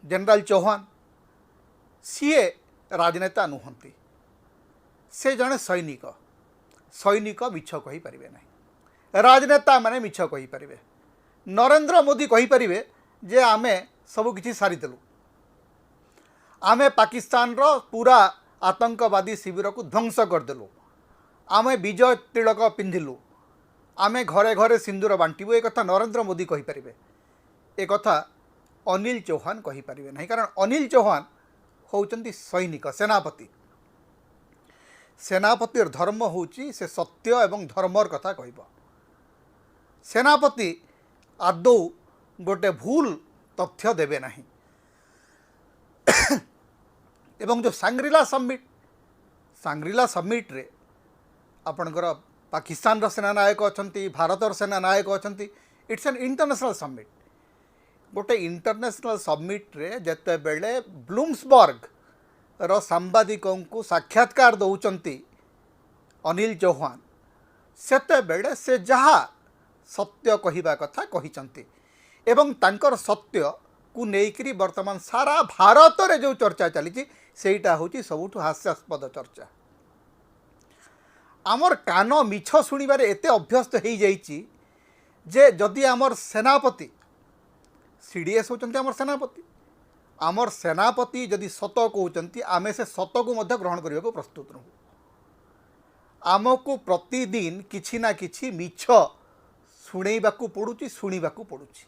General Chauhan CA राजनेता नुहंती, से जड़े सैनिक। सैनिक मिछ कही पारिबे नहीं, राजनेता माने मिछ कही पारिबे। नरेंद्र मोदी कही पारिबे जे आमे सब किछि सारिदेलु, आमे पाकिस्तान रो पूरा आतंकवादी शिविर को ध्वंस करदेलु, आमे विजय तिलक पिंधिलु, आमे घरे घरे सिंदूर बांटिबु। एक कथा नरेंद्र मोदी कही पारिबे, एक कथा अनिल चौहान कही पारिबे नहीं। कारण अनिल चौहान होउचंती सैनिक, सेनापति। सेनापतिर धर्म होउची से सत्य एवं धर्मर कथा कहब। सेनापति आदौ गोटे भूल तथ्य देबे नहीं। एवं जो सांग्रिला समिट रे आपणकर पाकिस्तान रो सेना नायक अछंती, भारत रो सेना नायक अछंती। It's an international summit. गोटे इंटरनेशनल समिट रे जते बेले ब्लूमसबर्ग रो सांबादिकों को साक्षात्कार दौचंती अनिल चौहान, सेते बेले से जहा सत्य कहिबा कथा कहिचंती। एवं तांकर सत्य को नेइकरी वर्तमान सारा भारत रे जो चर्चा चली सेटा होची सबुठु हास्यास्पद चर्चा। आमर कान मिछ शुणिबारे एते अभ्यस्त हो जाइछि जे जदि आमर सेनापति सीडीएस होचंती, आमर सेनापति जदि सत कहते आमे से सत को मध्य ग्रहण करने को प्रस्तुत रहू। आमको प्रतिदिन किछि ना किछि मिछ शुणैबाकू पड़ुछि, शुणिबाकू पड़ुछि।